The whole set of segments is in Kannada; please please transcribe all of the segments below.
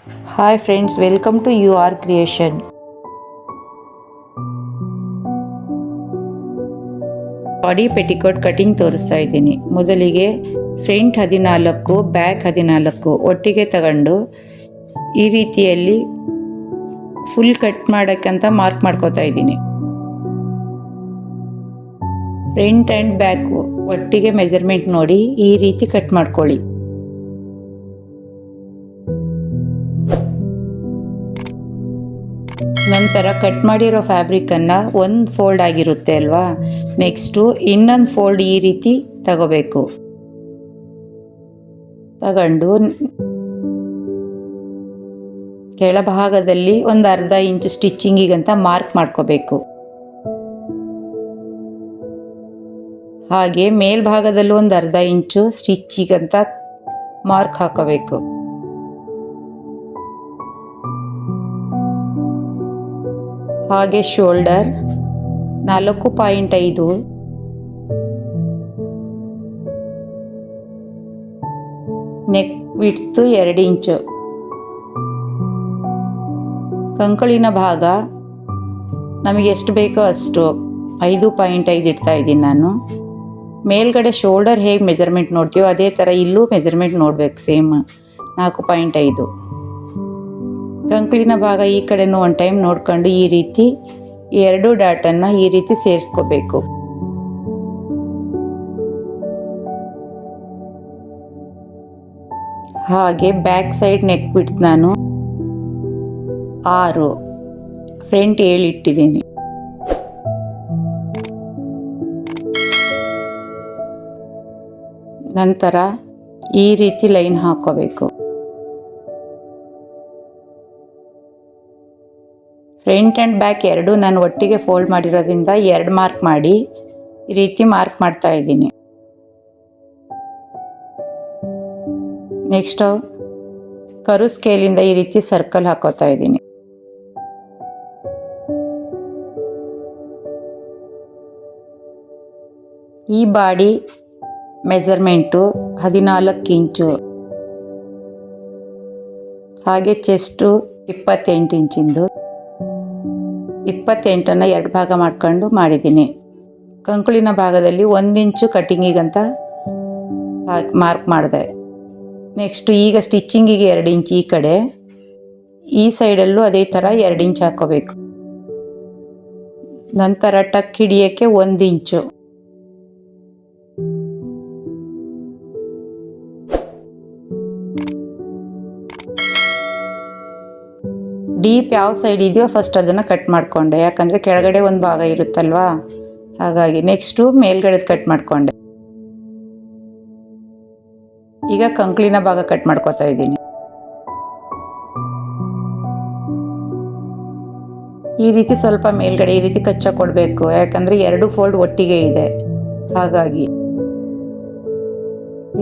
Hi friends, welcome to UR Creation. Body petticoat cutting ತೋರಿಸ್ತಾ ಇದ್ದೀನಿ. ಮೊದಲಿಗೆ ಫ್ರಂಟ್ 14 ಬ್ಯಾಕ್ 14 ಒಟ್ಟಿಗೆ ತಗೊಂಡು ಈ ರೀತಿಯಲ್ಲಿ ಫುಲ್ ಕಟ್ ಮಾಡೋಕ್ಕಂತ ಮಾರ್ಕ್ ಮಾಡ್ಕೋತಾ ಇದ್ದೀನಿ. ಫ್ರಂಟ್ ಆ್ಯಂಡ್ ಬ್ಯಾಕು ಒಟ್ಟಿಗೆ ಮೆಜರ್ಮೆಂಟ್ ನೋಡಿ ಈ ರೀತಿ ಕಟ್ ಮಾಡ್ಕೊಳ್ಳಿ. ನಂತರ ಕಟ್ ಮಾಡಿರೋ ಫ್ಯಾಬ್ರಿಕನ್ನು ಒಂದು ಫೋಲ್ಡ್ ಆಗಿರುತ್ತೆ ಅಲ್ವಾ, ನೆಕ್ಸ್ಟು ಇನ್ನೊಂದು ಫೋಲ್ಡ್ ಈ ರೀತಿ ತಗೋಬೇಕು. ತಗೊಂಡು ಕೆಳಭಾಗದಲ್ಲಿ ಒಂದು ಅರ್ಧ ಇಂಚು ಸ್ಟಿಚ್ಚಿಂಗಿಗಂತ ಮಾರ್ಕ್ ಮಾಡ್ಕೋಬೇಕು. ಹಾಗೆ ಮೇಲ್ಭಾಗದಲ್ಲೂ ಒಂದು ಅರ್ಧ ಇಂಚು ಸ್ಟಿಚ್ಚಿಗಂತ ಮಾರ್ಕ್ ಹಾಕೋಬೇಕು. ಹಾಗೆ ಶೋಲ್ಡರ್ 4.5, ನೆಕ್ ವಿಡ್ತು 2 ಇಂಚು, ಕಂಕಳಿನ ಭಾಗ ನಮಗೆ ಎಷ್ಟು ಬೇಕೋ ಅಷ್ಟು 5.5 ಇಡ್ತಾ ಇದ್ದೀನಿ ನಾನು. ಮೇಲ್ಗಡೆ ಶೋಲ್ಡರ್ ಹೇಗೆ ಮೆಜರ್ಮೆಂಟ್ ನೋಡ್ತೀವೋ ಅದೇ ಥರ ಇಲ್ಲೂ ಮೆಜರ್ಮೆಂಟ್ ನೋಡ್ಬೇಕು, ಸೇಮ್ 4.5. ಕಂಕಳಿನ ಭಾಗ ಈ ಕಡೆನೂ ಒಂದು ಟೈಮ್ ನೋಡ್ಕೊಂಡು ಈ ರೀತಿ 2 ಡಾಟನ್ನು ಈ ರೀತಿ ಸೇರಿಸ್ಕೋಬೇಕು. ಹಾಗೆ ಬ್ಯಾಕ್ ಸೈಡ್ ನೆಕ್ ಬಿಡ್ತು ನಾನು 6, ಫ್ರಂಟ್ 7 ಇಟ್ಟಿದ್ದೀನಿ. ನಂತರ ಈ ರೀತಿ ಲೈನ್ ಹಾಕ್ಕೋಬೇಕು. ಫ್ರಂಟ್ ಆ್ಯಂಡ್ ಬ್ಯಾಕ್ 2 ನಾನು ಒಟ್ಟಿಗೆ ಫೋಲ್ಡ್ ಮಾಡಿರೋದ್ರಿಂದ 2 ಮಾರ್ಕ್ ಮಾಡಿ ಈ ರೀತಿ ಮಾರ್ಕ್ ಮಾಡ್ತಾ ಇದ್ದೀನಿ. ನೆಕ್ಸ್ಟು ಕರು ಸ್ಕೇಲಿಂದ ಈ ರೀತಿ ಸರ್ಕಲ್ ಹಾಕೋತಾ ಇದ್ದೀನಿ. ಈ ಬಾಡಿ ಮೆಜರ್ಮೆಂಟು 14 ಇಂಚು, ಹಾಗೆ ಚೆಸ್ಟು 28 ಇಂಚಿಂದು. 28ಅನ್ನು 2 ಭಾಗ ಮಾಡ್ಕೊಂಡು ಮಾಡಿದ್ದೀನಿ. ಕಂಕುಳಿನ ಭಾಗದಲ್ಲಿ 1 ಇಂಚು ಕಟ್ಟಿಂಗಿಗಂತ ಮಾರ್ಕ್ ಮಾಡಿದೆ. ನೆಕ್ಸ್ಟು ಈಗ ಸ್ಟಿಚ್ಚಿಂಗಿಗೆ 2 ಇಂಚ್ ಈ ಕಡೆ, ಈ ಸೈಡಲ್ಲೂ ಅದೇ ಥರ 2 ಇಂಚ್ ಹಾಕ್ಕೋಬೇಕು. ನಂತರ ಟಕ್ ಹಿಡಿಯೋಕ್ಕೆ 1 ಇಂಚು, ಡೀಪ್ ಯಾವ ಸೈಡ್ ಇದೆಯೋ ಫಸ್ಟ್ ಅದನ್ನು ಕಟ್ ಮಾಡಿಕೊಂಡೆ, ಯಾಕಂದರೆ ಕೆಳಗಡೆ ಒಂದು ಭಾಗ ಇರುತ್ತಲ್ವಾ ಹಾಗಾಗಿ. ನೆಕ್ಸ್ಟು ಮೇಲ್ಗಡೆದು ಕಟ್ ಮಾಡಿಕೊಂಡೆ. ಈಗ ಕಂಕಳಿನ ಭಾಗ ಕಟ್ ಮಾಡ್ಕೋತಾ ಇದ್ದೀನಿ. ಈ ರೀತಿ ಸ್ವಲ್ಪ ಮೇಲ್ಗಡೆ ಈ ರೀತಿ ಕಚ್ಚ ಕೊಡಬೇಕು, ಯಾಕಂದರೆ 2 ಫೋಲ್ಡ್ ಒಟ್ಟಿಗೆ ಇದೆ ಹಾಗಾಗಿ.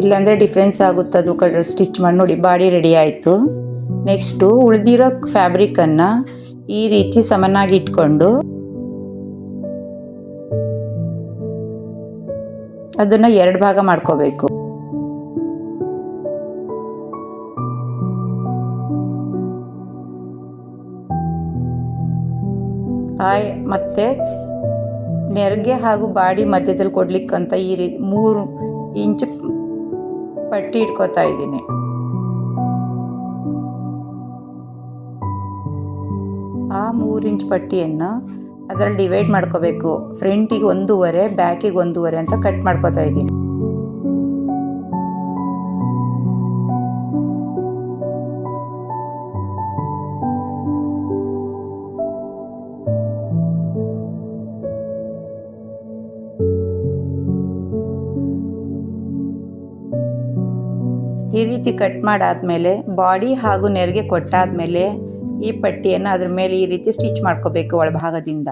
ಇಲ್ಲಾಂದರೆ ಡಿಫ್ರೆನ್ಸ್ ಆಗುತ್ತದು ಸ್ಟಿಚ್ ಮಾಡಿ. ನೋಡಿ ಬಾಡಿ ರೆಡಿ ಆಯಿತು. ನೆಕ್ಸ್ಟು ಉಳಿದಿರೋ ಫ್ಯಾಬ್ರಿಕನ್ನು ಈ ರೀತಿ ಸಮನಾಗಿ ಇಟ್ಕೊಂಡು ಅದನ್ನು 2 ಭಾಗ ಮಾಡ್ಕೋಬೇಕು. ಮತ್ತು ನೆರಿಗೆ ಹಾಗೂ ಬಾಡಿ ಮಧ್ಯದಲ್ಲಿ ಕೊಡ್ಲಿಕ್ಕಂತ ಈ ರೀತಿ 3 ಇಂಚು ಪಟ್ಟಿ ಇಟ್ಕೋತಾ ಇದ್ದೀನಿ. ಆ 3 ಇಂಚ್ ಪಟ್ಟಿಯನ್ನು ಅದರಲ್ಲಿ ಡಿವೈಡ್ ಮಾಡ್ಕೋಬೇಕು. ಫ್ರಂಟಿಗೆ 1.5, ಬ್ಯಾಕಿಗೆ 1.5 ಅಂತ ಕಟ್ ಮಾಡ್ಕೋತಾ ಇದ್ದೀನಿ. ಈ ರೀತಿ ಕಟ್ ಮಾಡಾದ್ಮೇಲೆ ಬಾಡಿ ಹಾಗೂ ನೆರಿಗೆ ಕೊಟ್ಟಾದ್ಮೇಲೆ ಈ ಪಟ್ಟಿಯನ್ನು ಅದ್ರ ಮೇಲೆ ಈ ರೀತಿ ಸ್ಟಿಚ್ ಮಾಡ್ಕೋಬೇಕು ಒಳಭಾಗದಿಂದ.